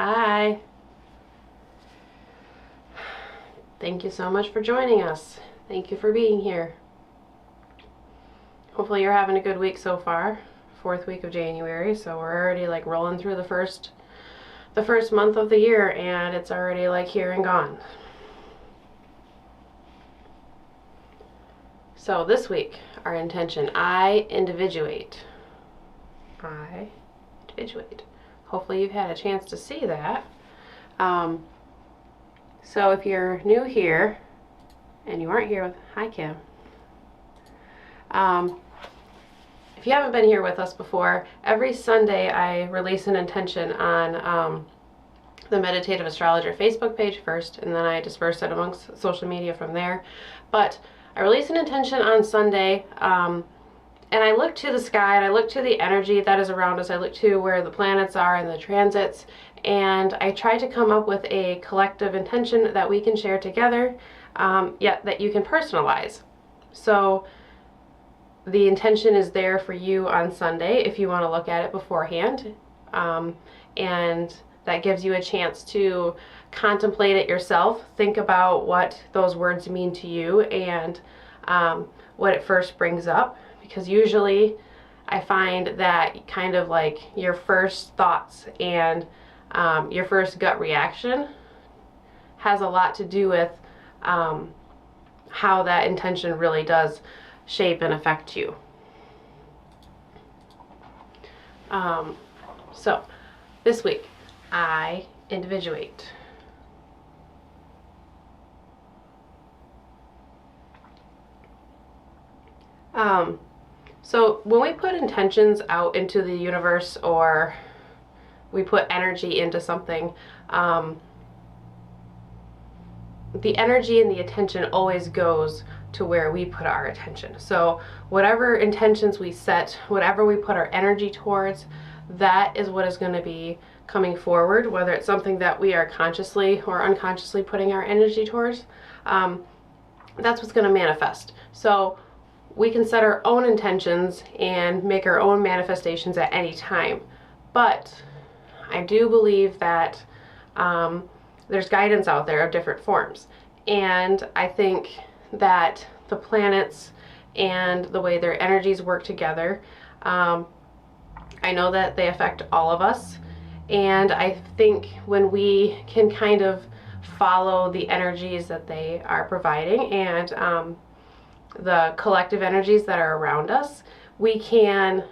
Hi. Thank you so much for joining us. Thank you for being here. Hopefully you're having a good week so far. 4th week of January, so we're already like rolling through the first month of the year, and it's already like here and gone. So this week, our intention, I individuate. I individuate. Hopefully you've had a chance to see that. So if you're new here, and you aren't here with, hi Kim. If you haven't been here with us before, every Sunday I release an intention on the Meditative Astrologer Facebook page first, and then I disperse it amongst social media from there. But I release an intention on Sunday, and I look to the sky, and I look to the energy that is around us. I look to where the planets are and the transits, and I try to come up with a collective intention that we can share together, yet that you can personalize. So the intention is there for you on Sunday if you want to look at it beforehand, and that gives you a chance to contemplate it yourself, think about what those words mean to you, and what it first brings up, because usually I find that kind of like your first thoughts and your first gut reaction has a lot to do with how that intention really does shape and affect you. So this week, I individuate. So when we put intentions out into the universe, or we put energy into something, the energy and the attention always goes to where we put our attention. So whatever intentions we set, whatever we put our energy towards, that is what is going to be coming forward, whether it's something that we are consciously or unconsciously putting our energy towards. That's what's going to manifest. So we can set our own intentions and make our own manifestations at any time. But I do believe that there's guidance out there of different forms. And I think that the planets and the way their energies work together, I know that they affect all of us. And I think when we can kind of follow the energies that they are providing, and the collective energies that are around us, we can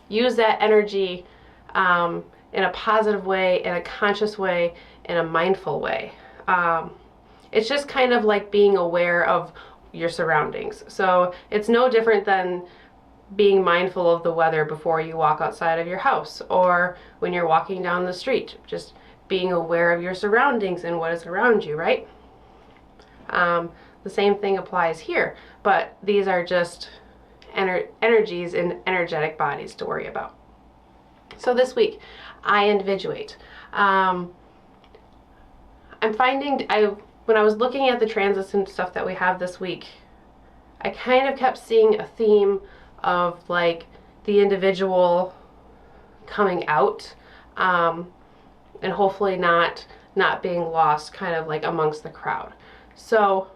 use that energy in a positive way, in a conscious way, in a mindful way. It's just kind of like being aware of your surroundings. So it's no different than being mindful of the weather before you walk outside of your house, or when you're walking down the street, just being aware of your surroundings and what is around you, right? The same thing applies here, but these are just energies and energetic bodies to worry about. So this week, I individuate. I'm finding, when I was looking at the transits and stuff that we have this week, I kind of kept seeing a theme of like the individual coming out, and hopefully not being lost kind of like amongst the crowd. So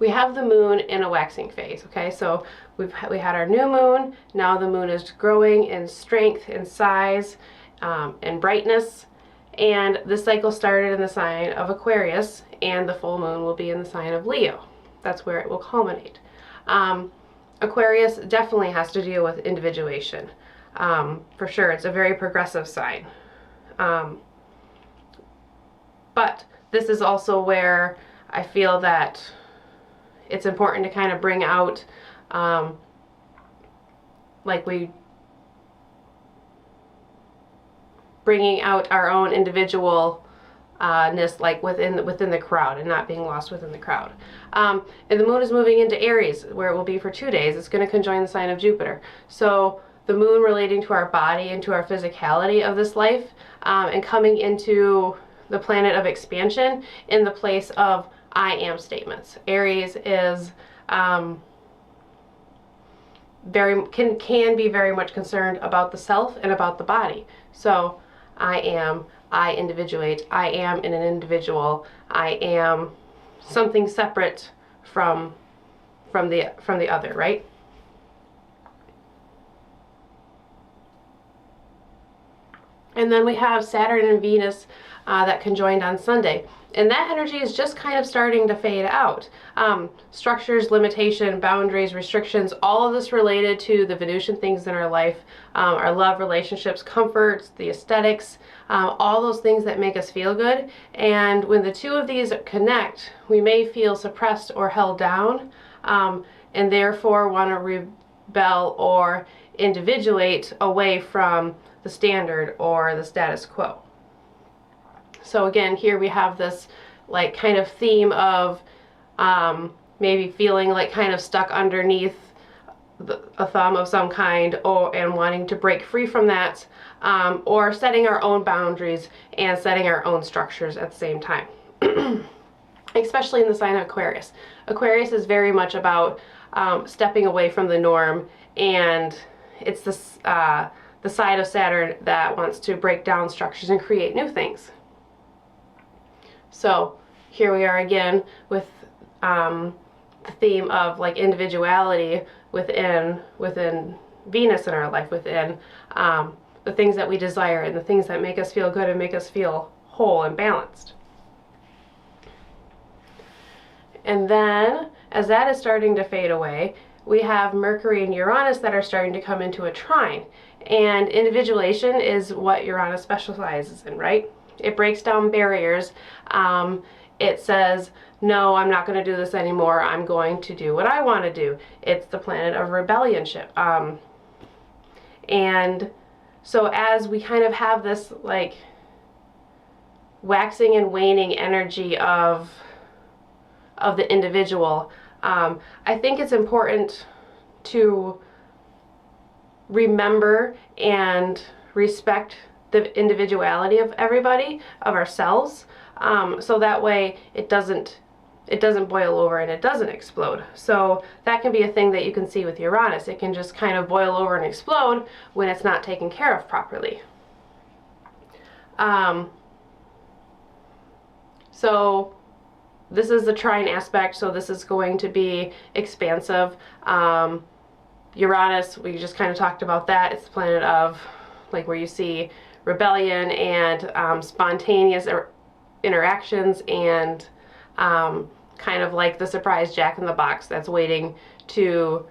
we have the moon in a waxing phase, okay? So we had our new moon. Now the moon is growing in strength and size, and brightness. And this cycle started in the sign of Aquarius, and the full moon will be in the sign of Leo. That's where it will culminate. Aquarius definitely has to deal with individuation. For sure, it's a very progressive sign. But this is also where I feel that it's important to kind of bring out, bringing out our own individualness, like within the crowd, and not being lost within the crowd. And the moon is moving into Aries, where it will be for 2 days. It's going to conjoin the sign of Jupiter. So the moon relating to our body and to our physicality of this life, and coming into the planet of expansion in the place of I am statements. Aries is can be very much concerned about the self and about the body. So I individuate, I am an individual, I am something separate from the other, right? And then we have Saturn and Venus that conjoined on Sunday. And that energy is just kind of starting to fade out. Structures, limitation, boundaries, restrictions, all of this related to the Venusian things in our life, our love, relationships, comforts, the aesthetics, all those things that make us feel good. And when the two of these connect, we may feel suppressed or held down, and therefore want to rebel or individuate away from the standard or the status quo. So again, here we have this like kind of theme of maybe feeling like kind of stuck underneath a thumb of some kind, and wanting to break free from that, or setting our own boundaries and setting our own structures at the same time. Especially in the sign of Aquarius. Aquarius is very much about stepping away from the norm, and it's this the side of Saturn that wants to break down structures and create new things. So here we are again with the theme of like individuality within Venus in our life, within the things that we desire and the things that make us feel good and make us feel whole and balanced. And then as that is starting to fade away, we have Mercury and Uranus that are starting to come into a trine. And individuation is what Uranus specializes in, right? It breaks down barriers. It says, no, I'm not going to do this anymore. I'm going to do what I want to do. It's the planet of rebellionship. And so as we kind of have this like waxing and waning energy of the individual, I think it's important to remember and respect the individuality of everybody, of ourselves, so that way it doesn't boil over and it doesn't explode. So that can be a thing that you can see with Uranus. It can just kind of boil over and explode when it's not taken care of properly. So this is the trine aspect, so this is going to be expansive. Uranus, we just kind of talked about that. It's the planet of like where you see rebellion and spontaneous interactions, and kind of like the surprise jack in the box that's waiting to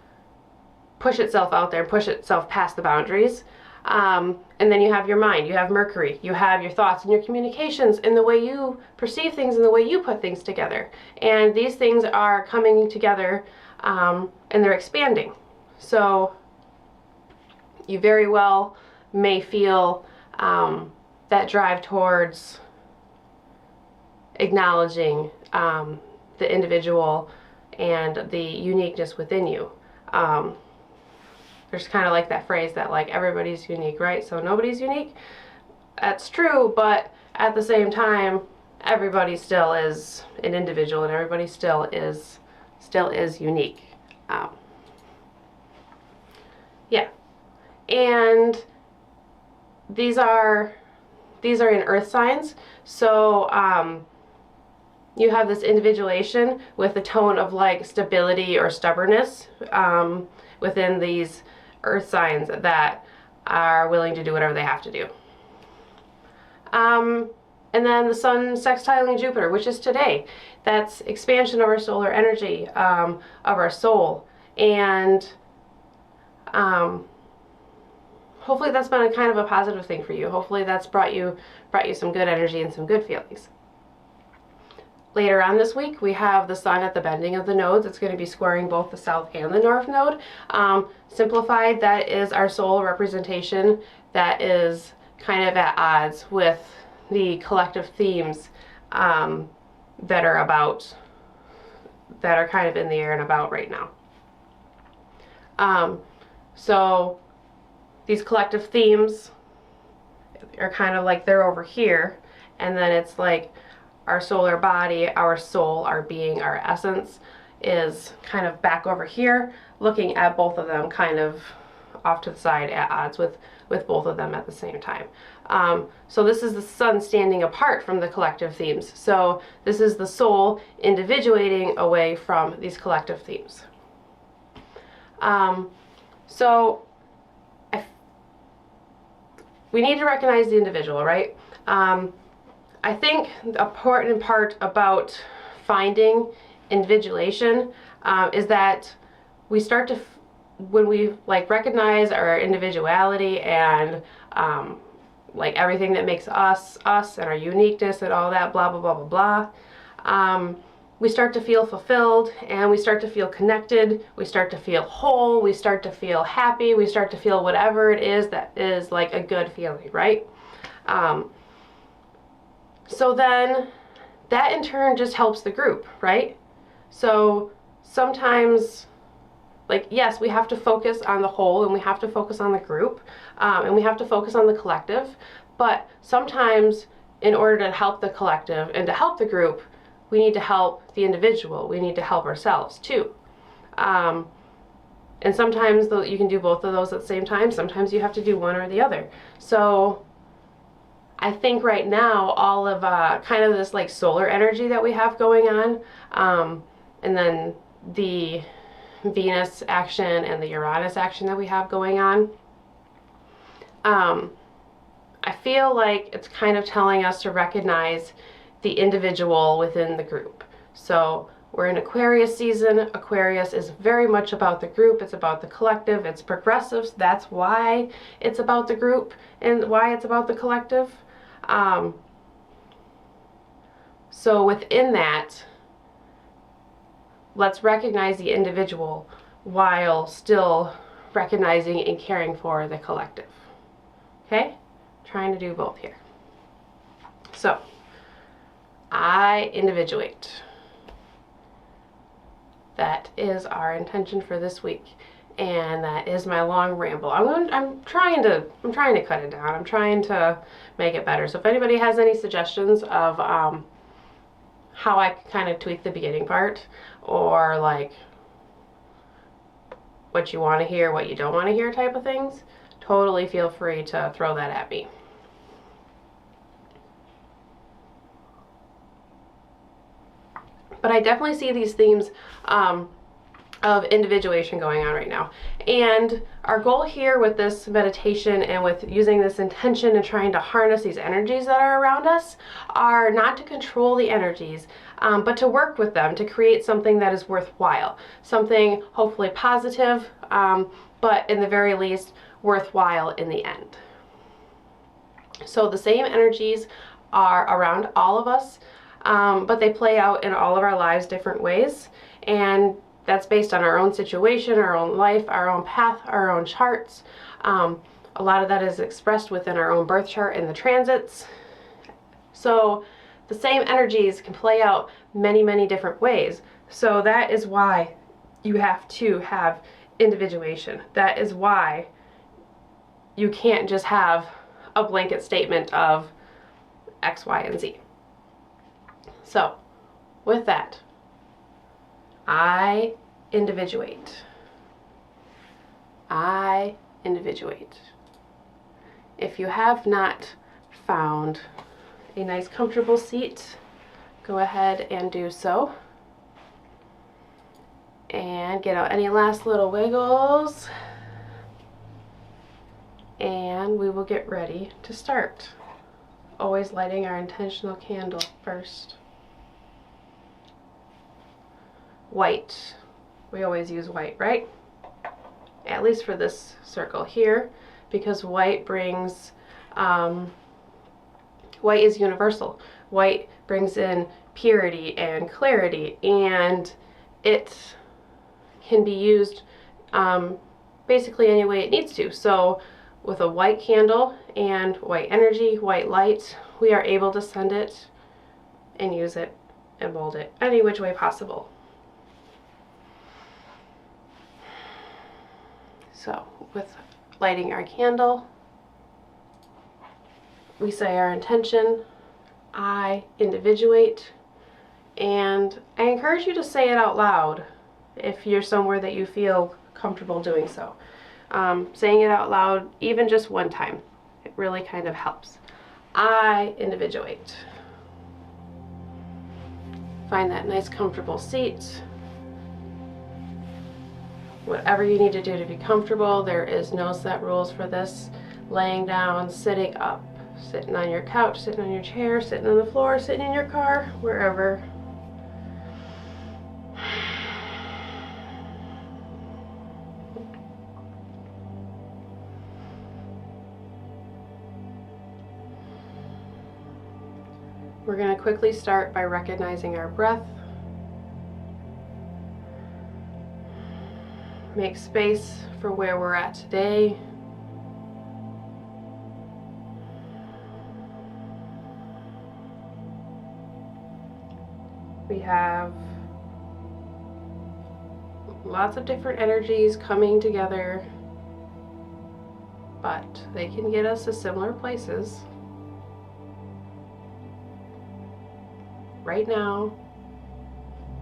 push itself out there and push itself past the boundaries. And then you have your mind, you have Mercury, you have your thoughts and your communications and the way you perceive things and the way you put things together. And these things are coming together and they're expanding. So you very well may feel that drive towards acknowledging the individual and the uniqueness within you. There's kind of like that phrase that like everybody's unique, right? So nobody's unique. That's true, but at the same time, everybody still is an individual, and everybody still is unique. Yeah, and these are in earth signs. So you have this individuation with a tone of like stability or stubbornness within these earth signs that are willing to do whatever they have to do. And then the sun sextiling Jupiter, which is today. That's expansion of our solar energy, of our soul. And hopefully that's been a kind of a positive thing for you. Hopefully that's brought you some good energy and some good feelings. Later on this week, we have the sun at the bending of the nodes. It's going to be squaring both the south and the north node. Simplified, that is our soul representation that is kind of at odds with the collective themes that are kind of in the air and about right now. So these collective themes are kind of like they're over here, and then it's like our solar body, our soul, our being, our essence is kind of back over here, looking at both of them kind of off to the side at odds with both of them at the same time. So this is the sun standing apart from the collective themes. So this is the soul individuating away from these collective themes. So we need to recognize the individual, right? I think the important part about finding individuation is that we start to, when we like recognize our individuality and like everything that makes us and our uniqueness and all that blah blah blah blah blah, we start to feel fulfilled and we start to feel connected, we start to feel whole, we start to feel happy, we start to feel whatever it is that is like a good feeling, right? So then that in turn just helps the group, right? So sometimes, like, yes, we have to focus on the whole and we have to focus on the group and we have to focus on the collective, but sometimes in order to help the collective and to help the group, we need to help the individual. We need to help ourselves too. And sometimes you can do both of those at the same time. Sometimes you have to do one or the other. So I think right now all of kind of this like solar energy that we have going on, and then the Venus action and the Uranus action that we have going on, I feel like it's kind of telling us to recognize the individual within the group. So we're in Aquarius season. Aquarius is very much about the group. It's about the collective. It's progressives. That's why it's about the group and why it's about the collective. So within that, let's recognize the individual while still recognizing and caring for the collective. Okay? Trying to do both here. So, I individuate. That is our intention for this week, and that is my long ramble. I'm trying to cut it down. I'm trying to make it better. So if anybody has any suggestions of how I kind of tweak the beginning part, or like what you want to hear, what you don't want to hear type of things, totally feel free to throw that at me. But I definitely see these themes of individuation going on right now. And our goal here with this meditation and with using this intention and trying to harness these energies that are around us are not to control the energies, but to work with them to create something that is worthwhile, something hopefully positive, but in the very least worthwhile in the end. So the same energies are around all of us, but they play out in all of our lives different ways, and that's based on our own situation, our own life, our own path, our own charts. A lot of that is expressed within our own birth chart and the transits. So the same energies can play out many, many different ways. So that is why you have to have individuation. That is why you can't just have a blanket statement of X, Y, and Z. So with that, I individuate. I individuate. If you have not found a nice comfortable seat, go ahead and do so. And get out any last little wiggles. And we will get ready to start. Always lighting our intentional candle first. White. We always use white, right? At least for this circle here, because white brings, white is universal. White brings in purity and clarity, and it can be used basically any way it needs to. So with a white candle and white energy, white light, we are able to send it and use it and mold it any which way possible. So with lighting our candle, we say our intention, I individuate, And I encourage you to say it out loud if you're somewhere that you feel comfortable doing so. Saying it out loud, even just one time, it really kind of helps. I individuate. Find that nice comfortable seat. Whatever you need to do to be comfortable. There is no set rules for this. Laying down, sitting up, sitting on your couch, sitting on your chair, sitting on the floor, sitting in your car, wherever. We're going to quickly start by recognizing our breath. Make space for where we're at today. We have lots of different energies coming together, but they can get us to similar places. Right now,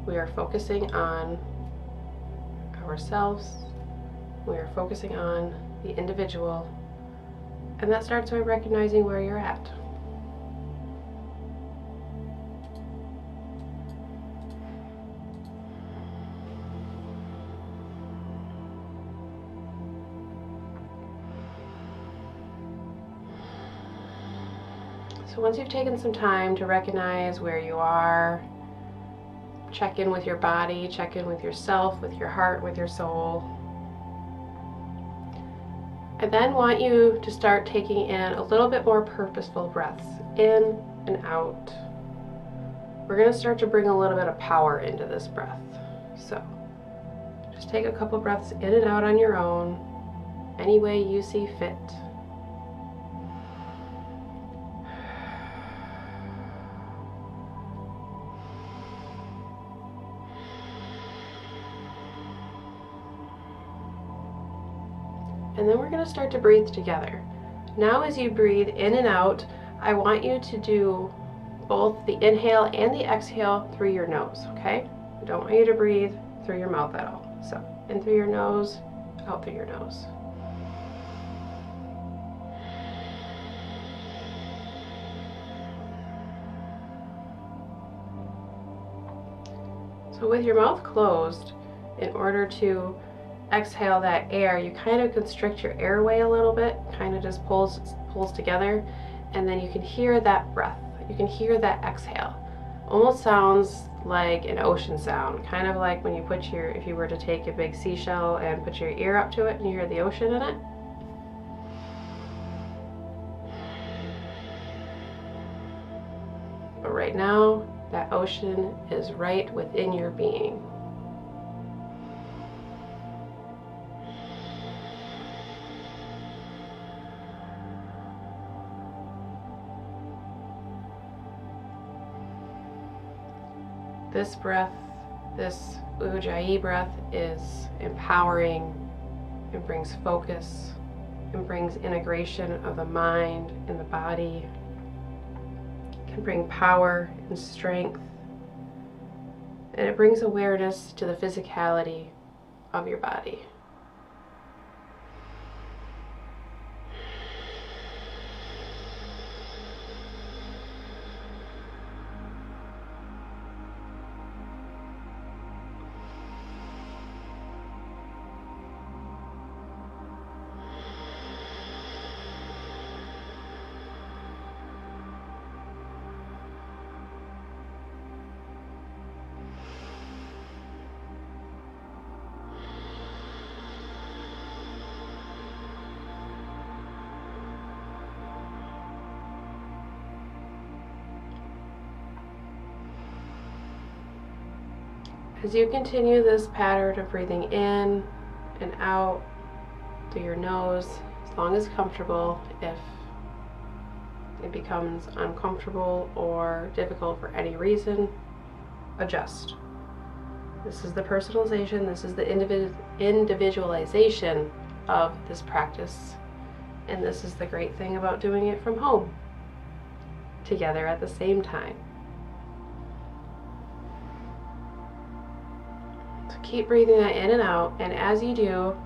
we are focusing on ourselves. We are focusing on the individual, and that starts by recognizing where you're at. So once you've taken some time to recognize where you are, check in with your body, check in with yourself, with your heart, with your soul. I then want you to start taking in a little bit more purposeful breaths, in and out. We're going to start to bring a little bit of power into this breath. So just take a couple breaths in and out on your own, any way you see fit. And then we're going to start to breathe together. Now as you breathe in and out, I want you to do both the inhale and the exhale through your nose, okay? I don't want you to breathe through your mouth at all. So in through your nose, out through your nose. So with your mouth closed, in order to exhale that air, you kind of constrict your airway a little bit, kind of just pulls together, and then you can hear that breath. You can hear that exhale. Almost sounds like an ocean sound, kind of like when you put if you were to take a big seashell and put your ear up to it and you hear the ocean in it. But right now, that ocean is right within your being. This breath, this Ujjayi breath, is empowering. It brings focus. It brings integration of the mind and the body. It can bring power and strength. And it brings awareness to the physicality of your body. As you continue this pattern of breathing in and out through your nose, as long as comfortable, if it becomes uncomfortable or difficult for any reason, adjust. This is the personalization, this is the individualization of this practice, and this is the great thing about doing it from home, together at the same time. Keep breathing that in and out, and as you do,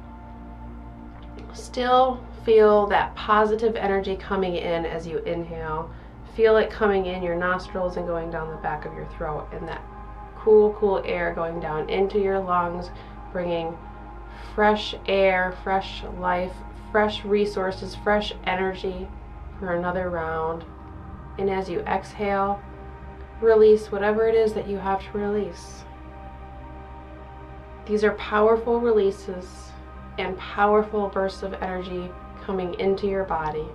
still feel that positive energy coming in as you inhale. Feel it coming in your nostrils and going down the back of your throat, and that cool air going down into your lungs, bringing fresh air, fresh life, fresh resources, fresh energy for another round. And as you exhale, release whatever it is that you have to release. These are powerful releases and powerful bursts of energy coming into your body.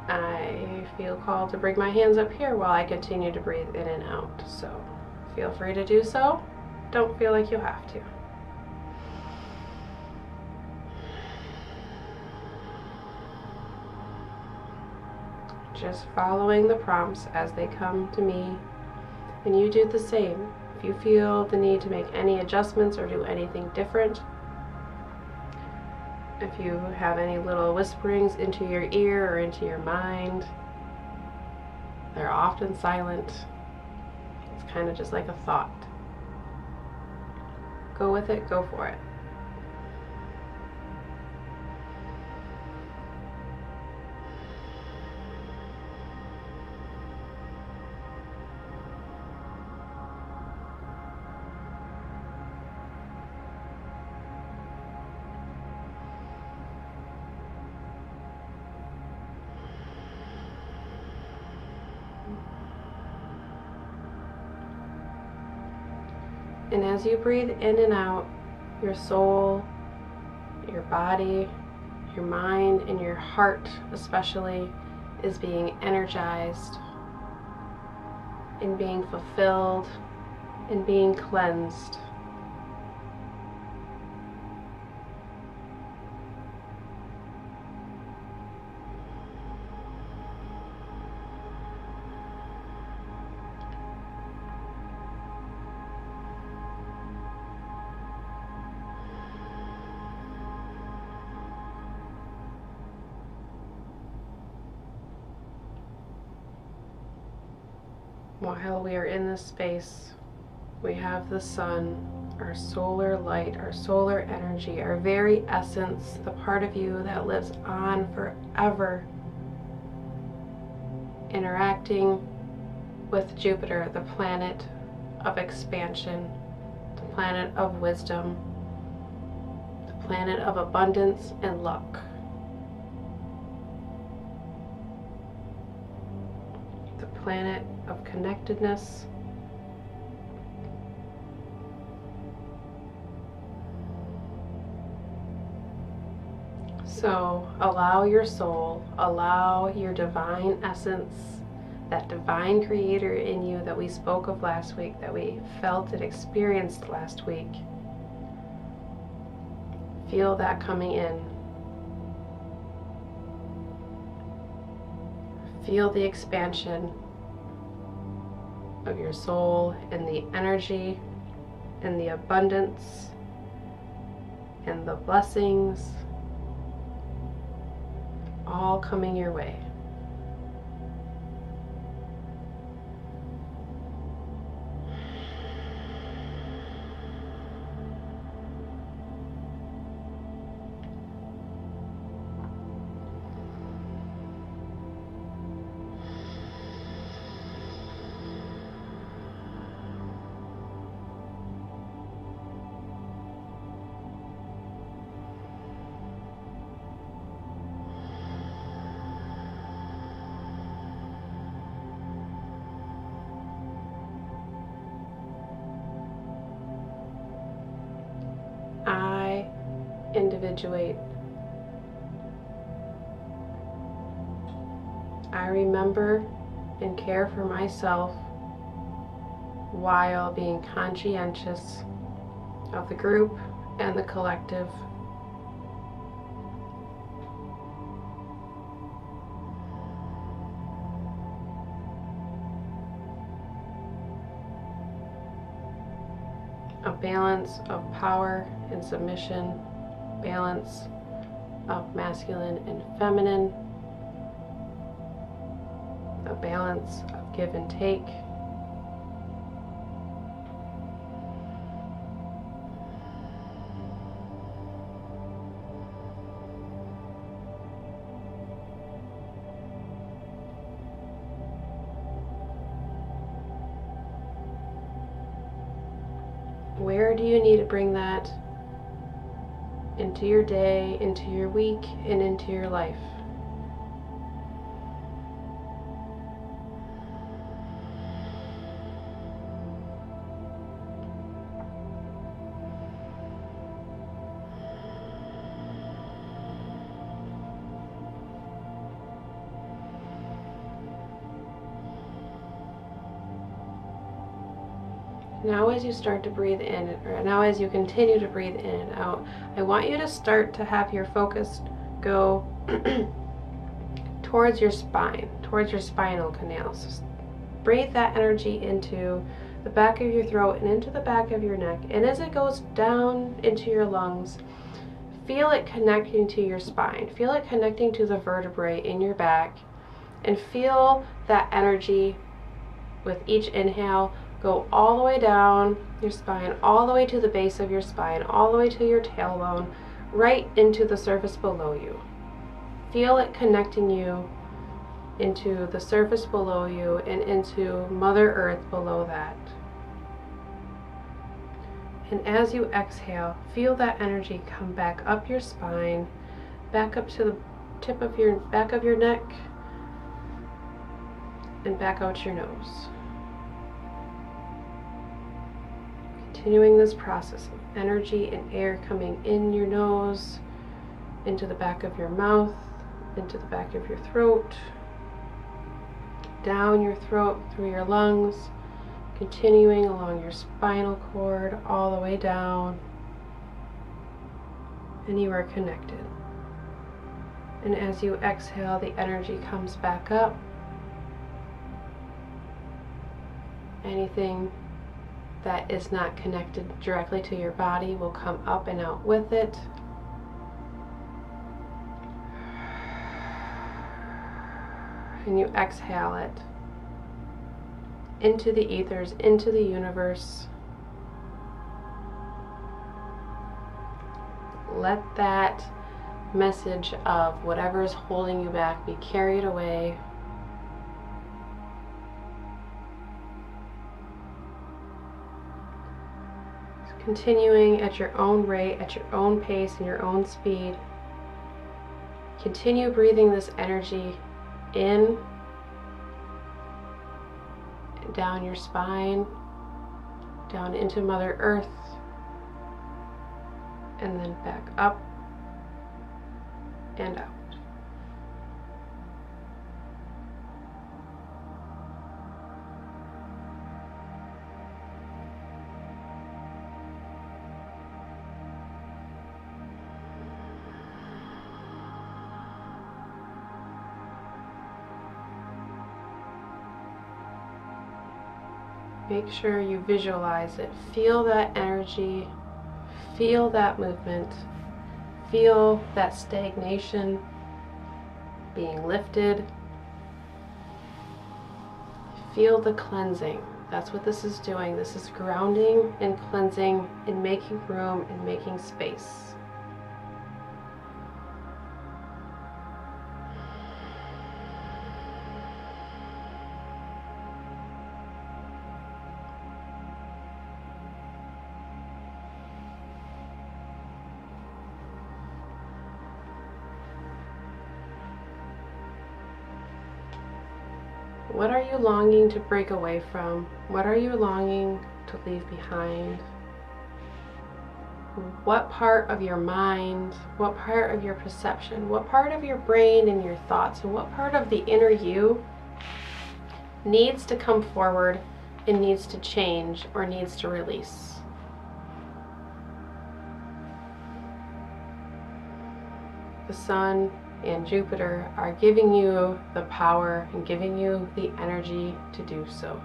I feel called to bring my hands up here while I continue to breathe in and out. So feel free to do so. Don't feel like you have to. Just following the prompts as they come to me, and you do the same. If you feel the need to make any adjustments or do anything different, if you have any little whisperings into your ear or into your mind, they're often silent. It's kind of just like a thought. Go with it, go for it. And as you breathe in and out, your soul, your body, your mind, and your heart especially is being energized and being fulfilled and being cleansed. While we are in this space, we have the sun, our solar light, our solar energy, our very essence, the part of you that lives on forever, interacting with Jupiter, the planet of expansion, the planet of wisdom, the planet of abundance and luck. The planet of connectedness. So allow your soul, allow your divine essence, that divine creator in you that we spoke of last week, that we felt and experienced last week. Feel that coming in. Feel the expansion of your soul and the energy and the abundance and the blessings all coming your way. Individuate. I remember and care for myself while being conscientious of the group and the collective. A balance of power and submission, balance of masculine and feminine, a balance of give and take. Where do you need to bring that into your day, into your week, and into your life? Now as you start to breathe in, or now as you continue to breathe in and out, I want you to start to have your focus go towards your spine, towards your spinal canals. So breathe that energy into the back of your throat and into the back of your neck. And as it goes down into your lungs, feel it connecting to your spine. Feel it connecting to the vertebrae in your back. And feel that energy with each inhale go all the way down your spine, all the way to the base of your spine, all the way to your tailbone, right into the surface below you. Feel it connecting you into the surface below you and into Mother Earth below that. And as you exhale, feel that energy come back up your spine, back up to the tip of your back of your neck, and back out your nose. Continuing this process of energy and air coming in your nose, into the back of your mouth, into the back of your throat, down your throat through your lungs, continuing along your spinal cord all the way down, and you are connected. And as you exhale, the energy comes back up. Anything that is not connected directly to your body will come up and out with it. And you exhale it into the ethers, into the universe. Let that message of whatever is holding you back be carried away. Continuing at your own rate, at your own pace, and your own speed. Continue breathing this energy in, down your spine, down into Mother Earth, and then back up and out. Make sure you visualize it. Feel that energy, feel that movement, feel that stagnation being lifted. Feel the cleansing. That's what this is doing. This is grounding and cleansing and making room and making space. What are you longing to break away from? What are you longing to leave behind? What part of your mind, what part of your perception, what part of your brain and your thoughts, and what part of the inner you needs to come forward and needs to change or needs to release? the Sun and Jupiter are giving you the power and giving you the energy to do so.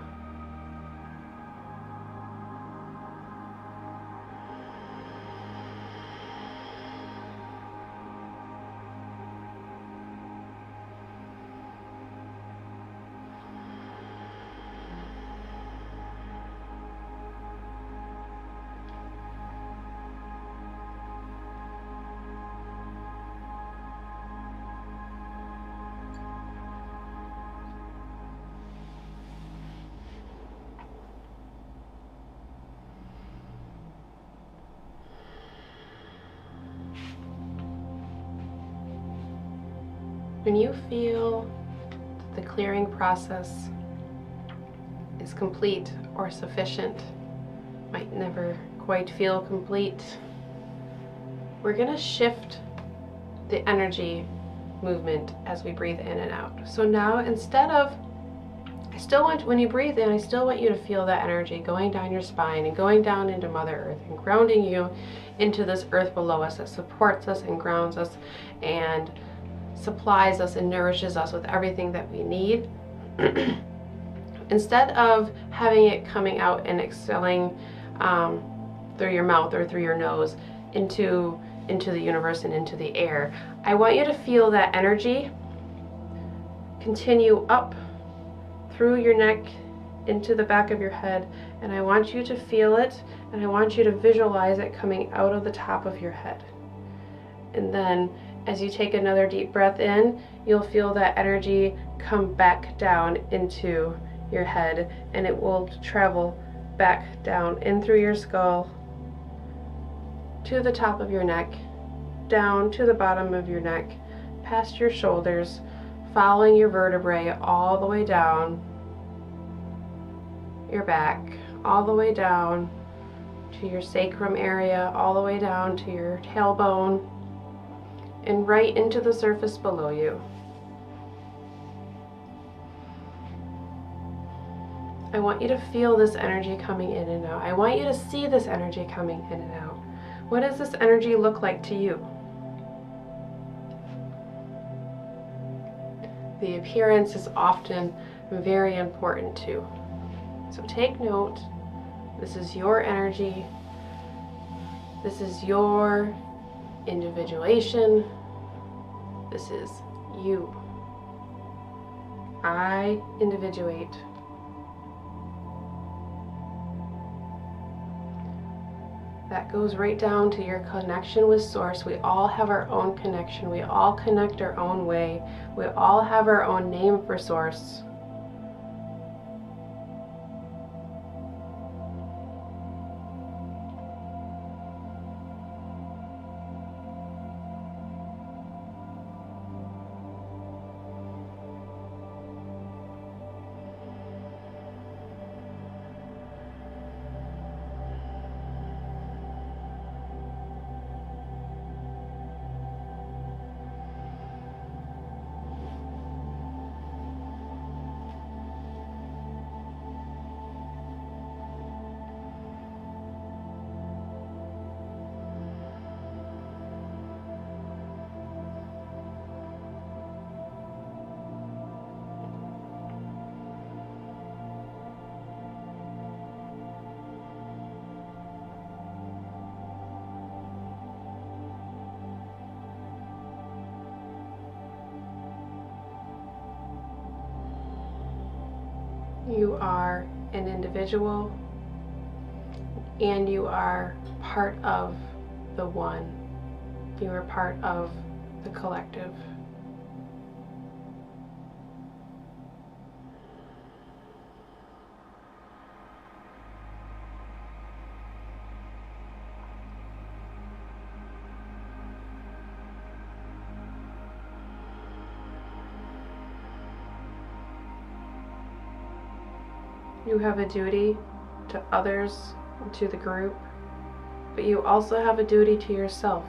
When you feel that the clearing process is complete or sufficient, might never quite feel complete, we're going to shift the energy movement as we breathe in and out. So now, instead of, when you breathe in, I still want you to feel that energy going down your spine and going down into Mother Earth and grounding you into this earth below us that supports us and grounds us and supplies us and nourishes us with everything that we need. Instead of having it coming out and exhaling through your mouth or through your nose into the universe and into the air, I want you to feel that energy continue up through your neck into the back of your head, and I want you to feel it, and I want you to visualize it coming out of the top of your head. And then as you take another deep breath in, you'll feel that energy come back down into your head, and it will travel back down in through your skull to the top of your neck, down to the bottom of your neck, past your shoulders, following your vertebrae all the way down your back, all the way down to your sacrum area, all the way down to your tailbone, and right into the surface below you. I want you to feel this energy coming in and out. I want you to see this energy coming in and out. What does this energy look like to you? The appearance is often very important too. So take note. This is your energy. This is your individuation. This is you. I individuate. That goes right down to your connection with Source. We all have our own connection. We all connect our own way. We all have our own name for Source. You are an individual, and you are part of the one. You are part of the collective. You have a duty to others and to the group, but you also have a duty to yourself.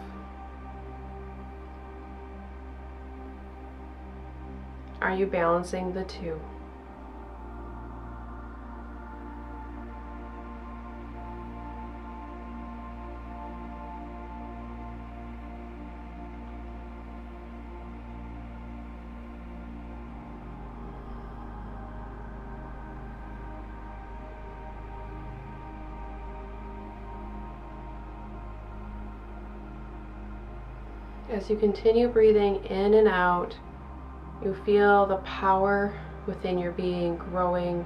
Are you balancing the two? As you continue breathing in and out, you feel the power within your being growing.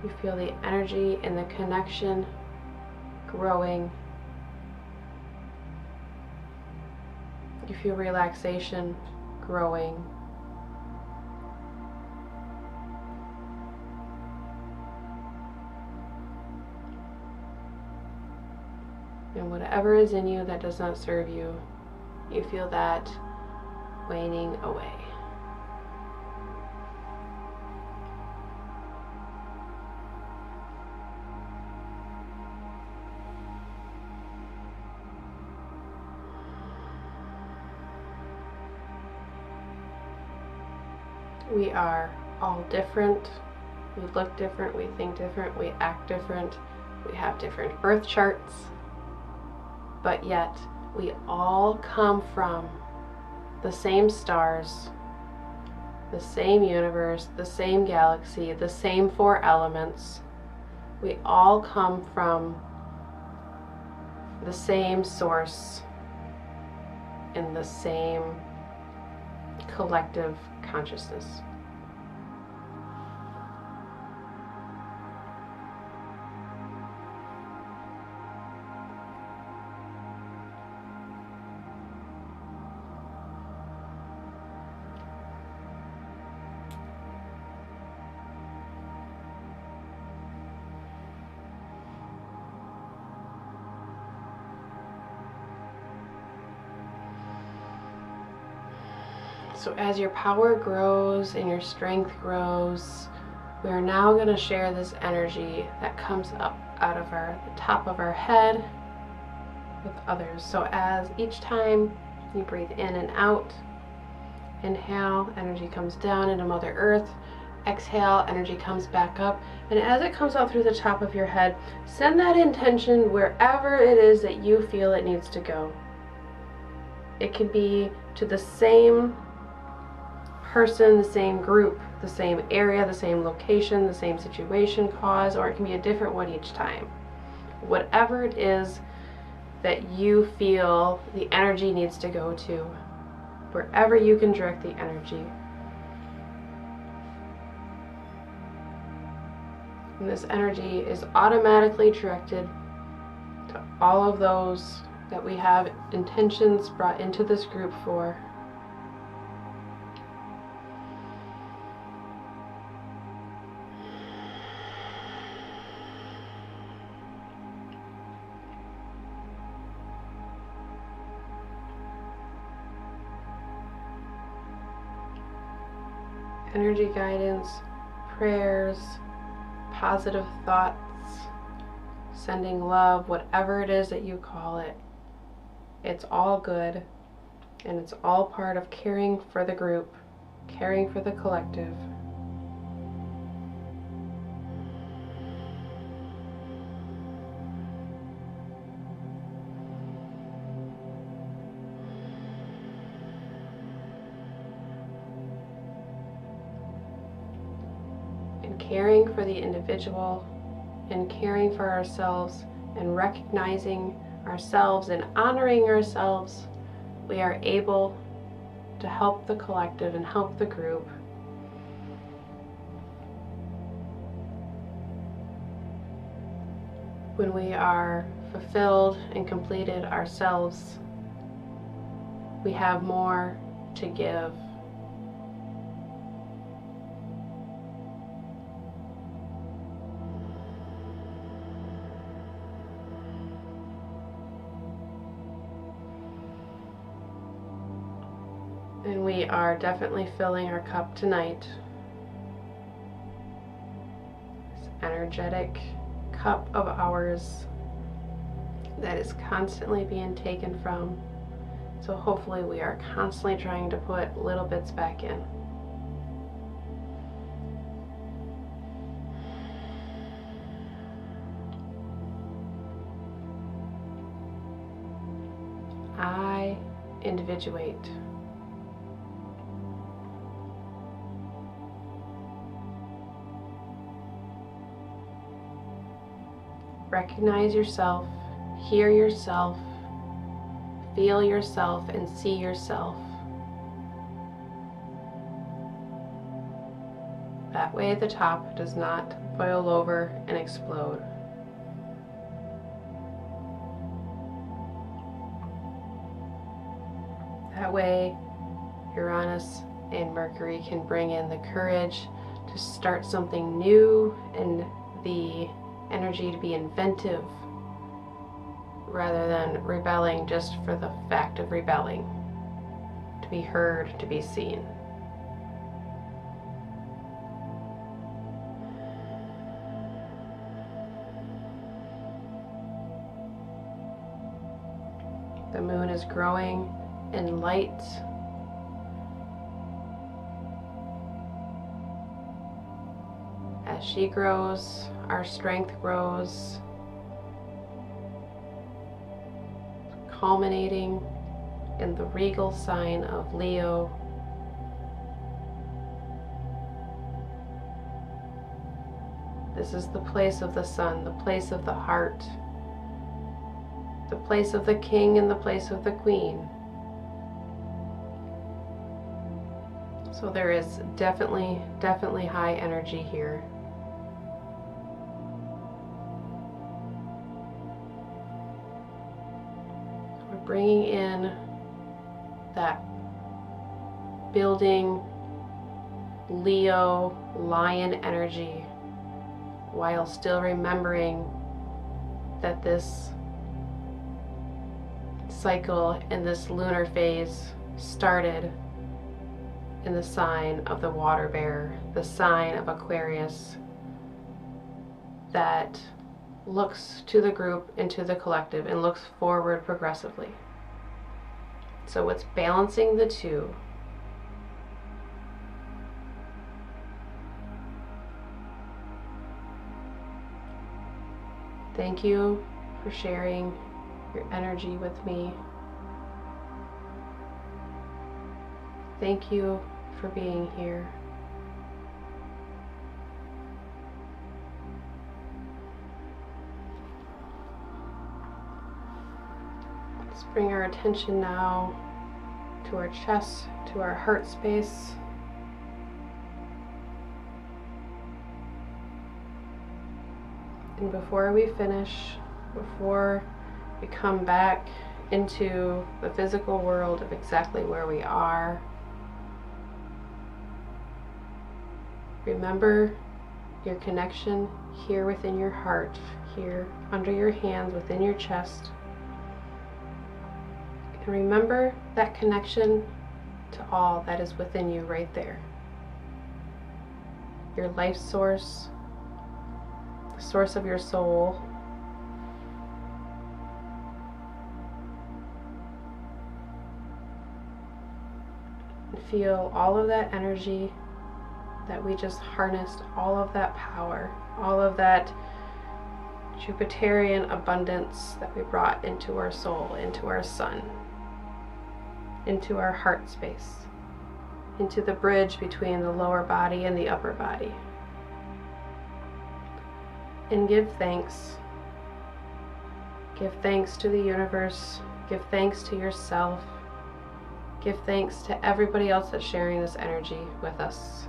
You feel the energy and the connection growing. You feel relaxation growing. And whatever is in you that does not serve you, you feel that waning away. We are all different. We look different, we think different, we act different, we have different birth charts, but yet we all come from the same stars, the same universe, the same galaxy, the same 4 elements. We all come from the same source in the same collective consciousness. So as your power grows and your strength grows, we are now going to share this energy that comes up out of the top of our head with others. So as each time you breathe in and out, inhale, energy comes down into Mother Earth. Exhale, energy comes back up. And as it comes out through the top of your head, send that intention wherever it is that you feel it needs to go. It can be to the same person, the same group, the same area, the same location, the same situation, cause, or it can be a different one each time. Whatever it is that you feel the energy needs to go to, wherever you can direct the energy. And this energy is automatically directed to all of those that we have intentions brought into this group for. Energy guidance, prayers, positive thoughts, sending love, whatever it is that you call it. It's all good, and it's all part of caring for the group, caring for the collective. Caring for the individual and caring for ourselves and recognizing ourselves and honoring ourselves, we are able to help the collective and help the group. When we are fulfilled and completed ourselves, we have more to give. And we are definitely filling our cup tonight. This energetic cup of ours that is constantly being taken from. So hopefully we are constantly trying to put little bits back in. I individuate. Recognize yourself, hear yourself, feel yourself and see yourself. That way the top does not boil over and explode. That way Uranus and Mercury can bring in the courage to start something new and the energy to be inventive rather than rebelling just for the fact of rebelling, to be heard, to be seen. The moon is growing in light. As she grows, our strength grows, culminating in the regal sign of Leo. This is the place of the sun, the place of the heart, the place of the king and the place of the queen. So there is definitely high energy here. We're bringing in that building Leo lion energy while still remembering that this cycle in this lunar phase started in the sign of the water bear, the sign of Aquarius that looks to the group and to the collective and looks forward progressively. So it's balancing the two. Thank you for sharing your energy with me. Thank you for being here. Let's bring our attention now to our chest, to our heart space. And before we finish, before we come back into the physical world of exactly where we are, remember your connection here within your heart, here under your hands, within your chest. And remember that connection to all that is within you right there. Your life source, the source of your soul. And feel all of that energy that we just harnessed, all of that power, all of that Jupiterian abundance that we brought into our soul, into our sun, into our heart space, into the bridge between the lower body and the upper body. And give thanks. Give thanks to the universe. Give thanks to yourself. Give thanks to everybody else that's sharing this energy with us.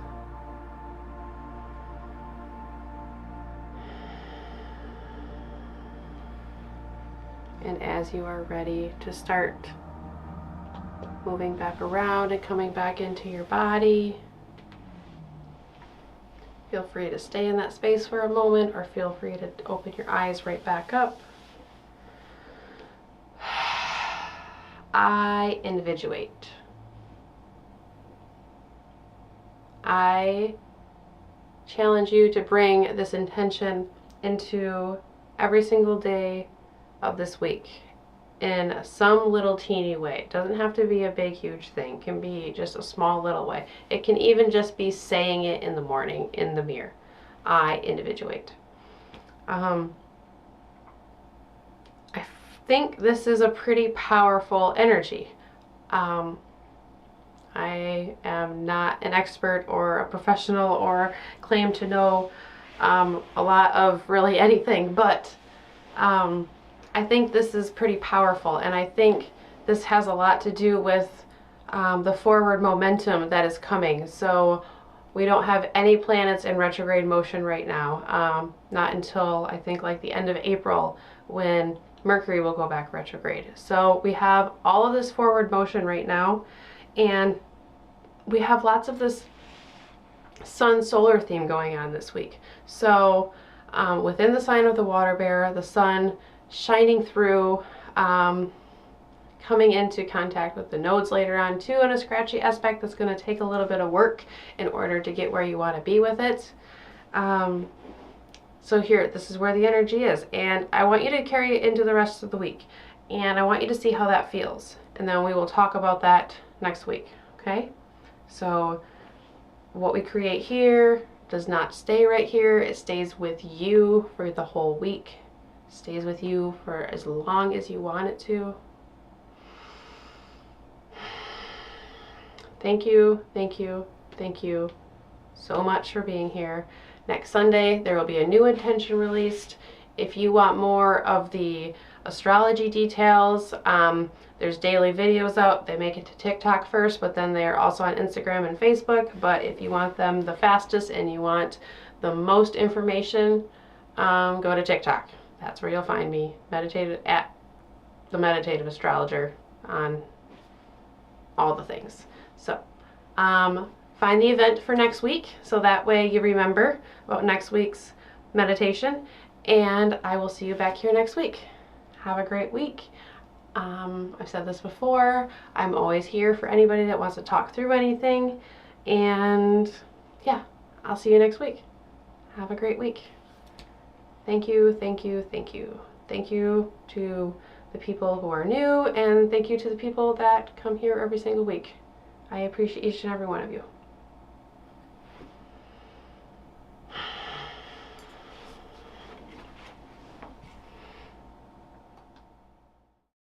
And as you are ready to start moving back around and coming back into your body, feel free to stay in that space for a moment, or feel free to open your eyes right back up. I individuate. I challenge you to bring this intention into every single day of this week in some little teeny way. It doesn't have to be a big huge thing. It can be just a small little way. It can even just be saying it in the morning in the mirror. I individuate. I think this is a pretty powerful energy. I am not an expert or a professional or claim to know a lot of really anything, but I think this is pretty powerful, and I think this has a lot to do with the forward momentum that is coming. So we don't have any planets in retrograde motion right now, not until I think like the end of April when Mercury will go back retrograde. So we have all of this forward motion right now, and we have lots of this sun solar theme going on this week. So within the sign of the water bear, the sun shining through, coming into contact with the nodes later on too in a scratchy aspect that's going to take a little bit of work in order to get where you want to be with it. So here, this is where the energy is, and I want you to carry it into the rest of the week, and I want you to see how that feels, and then we will talk about that next week. Okay, so what we create here does not stay right here. It stays with you for the whole week. It stays with you for as long as you want it to. Thank you, thank you, thank you so much for being here. Next Sunday, there will be a new intention released. If you want more of the astrology details, there's daily videos out. They make it to TikTok first, but then they're also on Instagram and Facebook. But if you want them the fastest and you want the most information, go to TikTok. That's where you'll find me, at the Meditative Astrologer on all the things. So find the event for next week so that way you remember about next week's meditation, and I will see you back here next week. Have a great week. I've said this before, I'm always here for anybody that wants to talk through anything, and yeah, I'll see you next week. Have a great week. Thank you, thank you, thank you. Thank you to the people who are new, and thank you to the people that come here every single week. I appreciate each and every one of you.